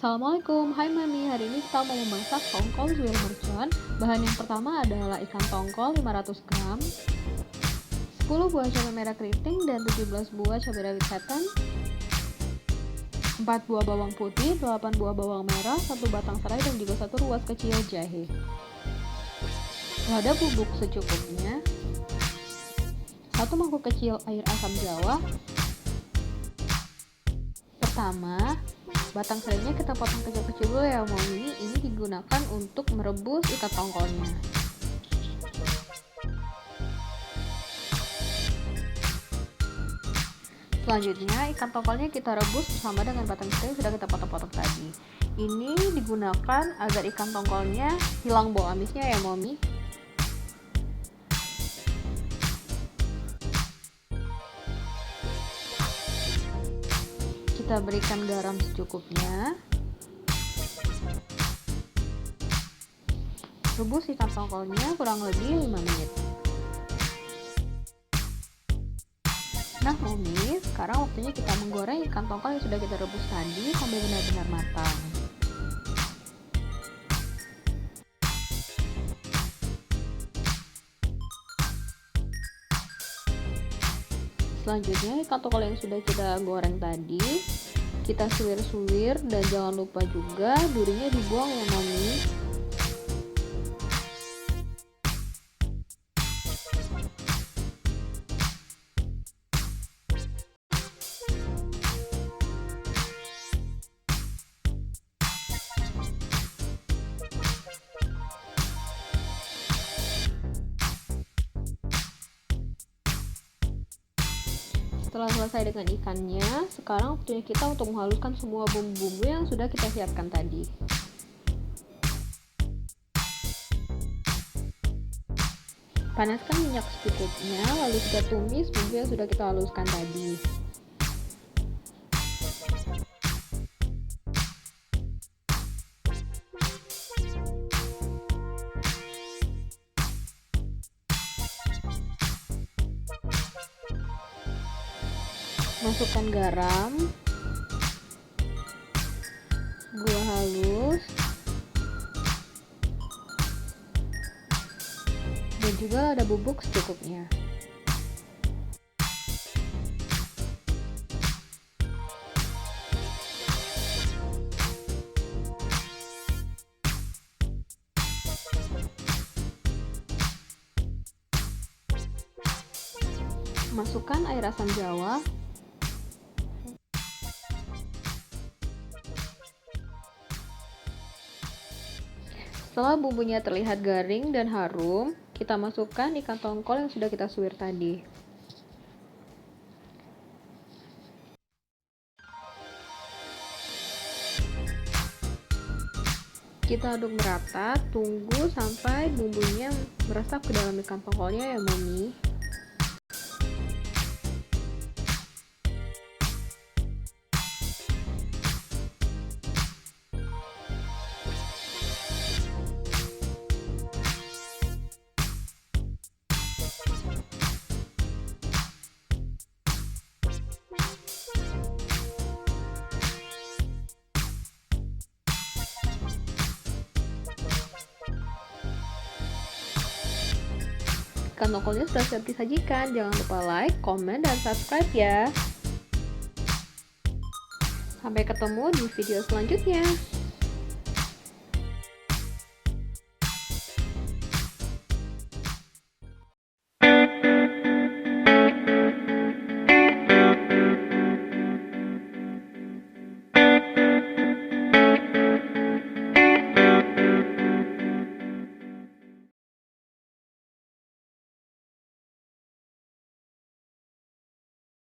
Assalamualaikum, hai Mami. Hari ini kita mau memasak tongkol zuir mercon. Bahan yang pertama adalah ikan tongkol 500 gram, 10 buah cabai merah keriting dan 17 buah cabai rawit setan, 4 buah bawang putih, 8 buah bawang merah, 1 batang serai dan juga 1 ruas kecil jahe. Lada bubuk secukupnya, 1 mangkuk kecil air asam jawa. Pertama, batang serainya kita potong kecil-kecil dulu ya Mami. Ini digunakan untuk merebus ikan tongkolnya. Selanjutnya ikan tongkolnya kita rebus bersama dengan batang serai yang sudah kita potong-potong tadi. Ini digunakan agar ikan tongkolnya hilang bau amisnya ya Mami. Kita berikan garam secukupnya. Rebus ikan tongkolnya kurang lebih 5 menit. Nah Mami, sekarang waktunya kita menggoreng ikan tongkol yang sudah kita rebus tadi sampai benar-benar matang. Selanjutnya ikan tongkol yang sudah kita goreng tadi kita suwir-suwir dan jangan lupa juga durinya dibuang ya Mami. Setelah selesai dengan ikannya, sekarang waktunya kita untuk menghaluskan semua bumbu-bumbu yang sudah kita siapkan tadi. Panaskan minyak secukupnya, lalu kita tumis bumbu yang sudah kita haluskan tadi. Masukkan garam, gula halus, dan juga lada bubuk secukupnya. Masukkan air asam jawa. Setelah bumbunya terlihat garing dan harum, kita masukkan ikan tongkol yang sudah kita suwir tadi. Kita aduk merata, tunggu sampai bumbunya meresap ke dalam ikan tongkolnya ya Mami. Ikan tongkolnya sudah siap disajikan. Jangan lupa like, komen, dan subscribe ya. Sampai ketemu di video selanjutnya.